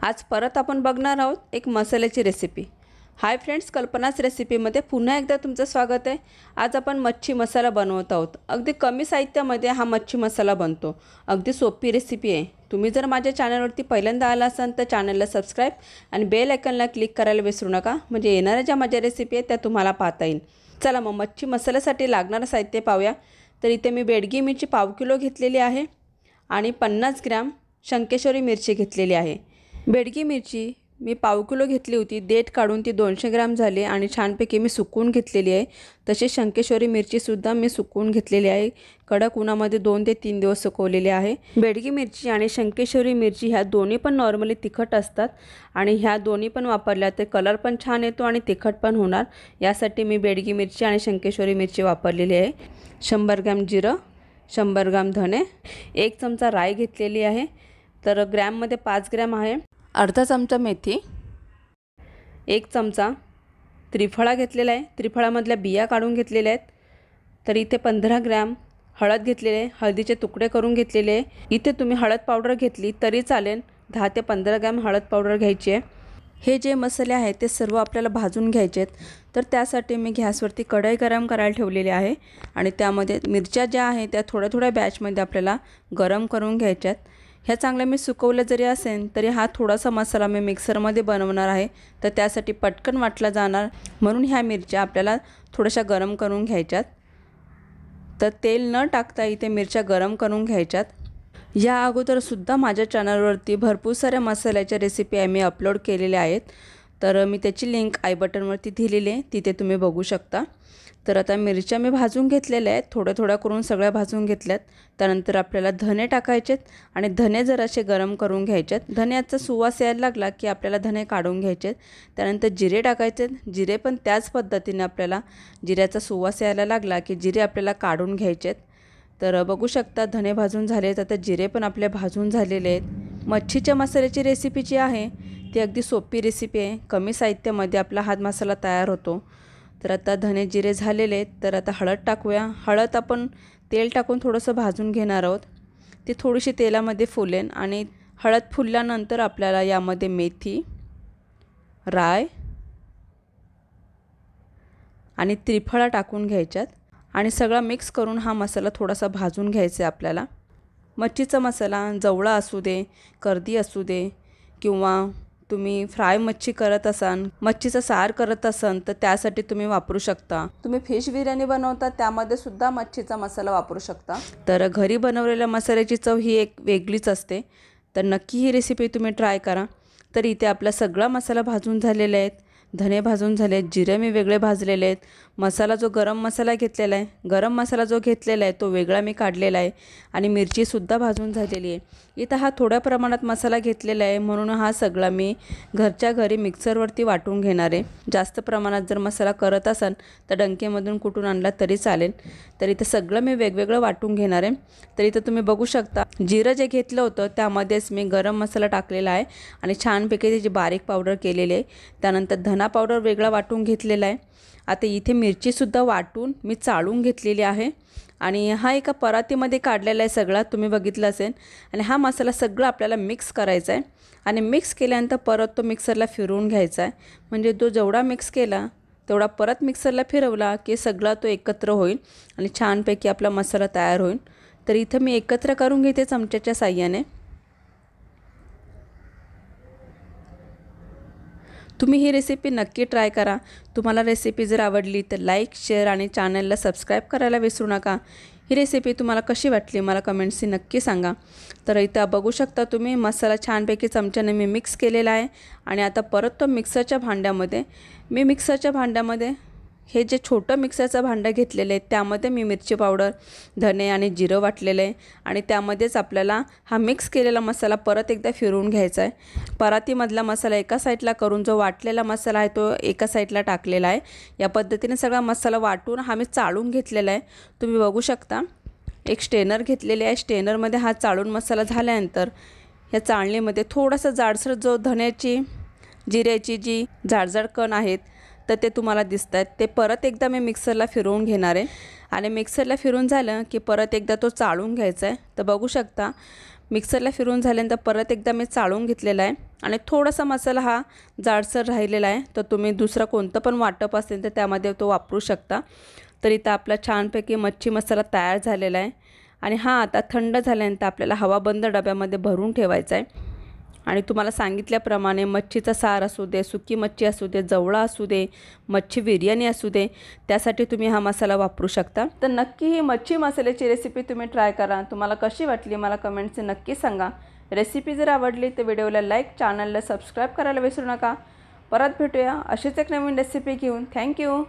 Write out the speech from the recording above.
आज परत आपण बघणार आहोत एक मसाल्याची रेसिपी। हाय फ्रेंड्स, कल्पनाच रेसिपीमध्ये पुन्हा एकदा तुमचं स्वागत आहे। आज आपण मच्छी मसाला बनवत आहोत। अगदी कमी साहित्यामध्ये हा मच्छी मसाला बनतो। अगदी सोपी रेसिपी आहे। तुम्ही जर माझ्या चॅनलवरती पहिल्यांदा आला असाल तर चॅनलला सबस्क्राइब आणि बेल आयकॉनला क्लिक करायला विसरू नका, म्हणजे येणाऱ्या ज्या माझ्या रेसिपी आहेत त्या तुम्हाला पाहता येईल। चला मग मच्छी मसाल्यासाठी लागणारं साहित्य पाहूया। तर इथे मी बेडगी मिरची पाव किलो घेतलेली आहे आणि 50 ग्रॅम शंकेश्वरी मिरची घेतलेली आहे। बेडगी मिरची मी पाव किलो घेतली होती, देठ काढून ती 200 ग्रॅम झाली आणि छानपैकी मी सुकवून घेतलेली आहे। तसेच शंकेश्वरी मिरचीसुद्धा मी सुकवून घेतलेली आहे। कडक उन्हामध्ये 2 ते 3 दिवस सुकवलेली आहे। बेडगी मिरची आणि शंकेश्वरी मिरची ह्या दोन्ही पण नॉर्मली तिखट असतात आणि ह्या दोन्ही पण वापरल्या तर कलर पण छान येतो आणि तिखट पण होणार, यासाठी मी बेडगी मिरची आणि शंकेश्वरी मिरची वापरलेली आहे। 100 ग्रॅम जिरं, 100 ग्रॅम धने, 1 चमचा राई घेतलेली आहे। तर ग्रॅममध्ये 5 ग्रॅम आहे। अर्धा चमचा मेथी, 1 चमचा त्रिफळा घेतलेला आहे। त्रिफळामधल्या बिया काढून घेतलेल्या आहेत। तर इथे 15 ग्रॅम हळद घेतलेली आहे, हळदीचे तुकडे करून घेतलेले आहे। इथे तुम्ही हळद पावडर घेतली तरी चालेल, 10 ते 15 ग्रॅम हळद पावडर घ्यायची आहे। हे जे मसाले आहेत ते सर्व आपल्याला भाजून घ्यायचे आहेत। तर त्यासाठी मी गॅसवरती कढई गरम करायला ठेवलेली आहे आणि त्यामध्ये मिरच्या ज्या आहेत त्या थोड्या थोड्या बॅचमध्ये आपल्याला गरम करून घ्यायच्या आहेत। ह्या चांगल्या मी सुकवल्या जरी असेल तरी हा थोडासा मसाला मी मिक्सरमध्ये बनवणार आहे, तर त्यासाठी पटकन वाटला जाणार म्हणून ह्या मिरच्या आपल्याला थोड्याशा गरम करून घ्यायच्यात। तर तेल न टाकता इथे मिरच्या गरम करून घ्यायच्यात। या अगोदरसुद्धा माझ्या चॅनलवरती भरपूर साऱ्या मसाल्याच्या रेसिपी मी अपलोड केलेल्या आहेत, तर मी त्याची लिंक आय बटनवरती दिलेली आहे, तिथे तुम्ही बघू शकता। तर आता मिरच्या मी भाजून घेतलेल्या आहेत, थोड्या थोड्या करून सगळ्या भाजून घेतल्यात। त्यानंतर आपल्याला धने टाकायचेत आणि धने जरासे गरम करून घ्यायचेत। धन्याचा सुवास यायला लागला की आपल्याला धने काढून घ्यायचेत। त्यानंतर जिरे टाकायचेत, जिरे पण त्याच पद्धतीने आपल्याला जिऱ्याचा सुवास यायला लागला की जिरे आपल्याला काढून घ्यायचेत। तर बघू शकता धने भाजून झालेत, आता जिरे पण आपले भाजून झालेले आहेत। मच्छीच्या मसाल्याची रेसिपी जी आहे ती अगदी सोपी रेसिपी आहे, कमी साहित्यामध्ये आपला हा मसाला तयार होतो। तर आता धने जिरे झालेले आहेत, तर आता हळद टाकूया। हळद आपण तेल टाकून थोडंसं भाजून घेणार आहोत, ती थोडीशी तेलामध्ये फुलेन आणि हळद फुलल्यानंतर आपल्याला यामध्ये मेथी, राय आणि त्रिफळा टाकून घ्यायच्यात आणि सगळा मिक्स करून हा मसाला थोडासा भाजून घ्यायचा आहे आपल्याला। मच्छीचा मसाला जवळा असू दे, कर्दी असू दे किंवा तुम्ही फ्राय मच्छी करत असाल, मच्छीचा सार करत असाल तर त्यासाठी तुम्ही वापरू शकता। तुम्ही फिश बिर्याणी बनवता त्यामध्ये सुद्धा मच्छीचा मसाला वापरू शकता। तर घरी बनवलेल्या मसाल्याची चव ही एक वेगळीच असते, तर नक्की ही रेसिपी तुम्ही ट्राय करा। तर इथे आपला सगळा मसाला भाजून झालेला आहे, धने भाजून झाले आहेत, जिरे मी वेगळे भाजलेले आहेत। मसाला जो गरम मसाला घेतलेला आहे, गरम मसाला जो घेतलेला आहे तो वेगळा मी काढलेला आहे आणि मिरचीसुद्धा भाजून झालेली आहे। इथं हा थोड्या प्रमाणात मसाला घेतलेला आहे म्हणून हा सगळा मी घरच्या घरी मिक्सरवरती वाटून घेणार आहे। जास्त प्रमाणात जर मसाला करत असाल तर डंकेमधून कुटून आणला तरी चालेल। तर इथं सगळं मी वेगवेगळं वाटून घेणार आहे। तर इथं तुम्ही बघू शकता जिरं जे घेतलं होतं त्यामध्येच मी गरम मसाला टाकलेला आहे आणि छानपैकी त्याची बारीक पावडर केलेली आहे। त्यानंतर धना पावडर वेगळा वाटून घेतलेला आहे। आता इथे मिरचीसुद्धा वाटून मी चाळून घेतलेली आहे आणि हा एका परातीमध्ये काढलेला आहे सगळा, तुम्ही बघितलं असेल। आणि हा मसाला सगळा आपल्याला मिक्स करायचा आहे आणि मिक्स केल्यानंतर परत तो मिक्सरला फिरवून घ्यायचा आहे, म्हणजे तो जेवढा मिक्स केला तेवढा परत मिक्सरला फिरवला की सगळा तो एकत्र होईल आणि छानपैकी आपला मसाला तयार होईल। तर इथं मी एकत्र करून घेते चमच्याच्या साहाय्याने। तुम्ही ही रेसिपी नक्की ट्राय करा। तुम्हाला रेसिपी जर आवडली तर लाईक, शेअर आणि चॅनलला सबस्क्राईब करायला विसरू नका। ही रेसिपी तुम्हाला कशी वाटली मला कमेंट्सनी नक्की सांगा। तर इथं बघू शकता तुम्ही मसाला छानपैकी चमच्याने मी मिक्स केलेला आहे आणि आता परत तो मिक्सरच्या भांड्यामध्ये हे जे छोटं मिक्सरचं भांडं घेतलेलं आहे त्यामध्ये मी मिरची पावडर, धने आणि जिरं वाटलेलं आहे आणि त्यामध्येच आपल्याला हा मिक्स केलेला मसाला परत एकदा फिरवून घ्यायचा आहे। परातीमधला मसाला एका साईडला करून जो वाटलेला मसाला आहे तो एका साईडला टाकलेला आहे। या पद्धतीने सगळा मसाला वाटून हा मी चाळून घेतलेला आहे। तुम्ही बघू शकता एक स्ट्रेनर घेतलेले आहे, स्ट्रेनरमध्ये हा चाळून मसाला झाल्यानंतर या चाळणीमध्ये थोडासा जाडसर जो धण्याची, जिऱ्याची जी जाडजाड कण आहेत तर ते तुम्हाला दिसत आहेत, ते परत एकदा मी मिक्सरला फिरवून घेणार आहे आणि मिक्सरला फिरून झालं की परत एकदा तो चाळून घ्यायचा आहे। तर बघू शकता मिक्सरला फिरून झाल्यानंतर परत एकदा मी चाळून घेतलेला आहे आणि थोडासा मसाला हा जाडसर राहिलेला आहे, तर तुम्ही दुसरा कोणतं पण वाटप असेल तर त्यामध्ये तो वापरू शकता। तर इथं आपला छानपैकी मच्छी मसाला तयार झालेला आहे आणि हा आता थंड झाल्यानंतर आपल्याला हवाबंद डब्यामध्ये भरून ठेवायचा आहे। आणि तुम्हाला सांगितल्याप्रमाणे मच्छीचा सार असू दे, सुकी मच्छी असू दे, जवळा असू दे, मच्छी बिर्याणी असू दे, त्यासाठी तुम्ही हा मसाला वापरू शकता। तर नक्की ही मच्छी मसाल्याची रेसिपी तुम्ही ट्राय करा। तुम्हाला कशी वाटली मला कमेंट्सने नक्की सांगा। रेसिपी जर आवडली तर व्हिडिओला लाईक, चॅनलला सबस्क्राईब करायला विसरू नका। परत भेटूया अशीच एक नवीन रेसिपी घेऊन। थँक्यू।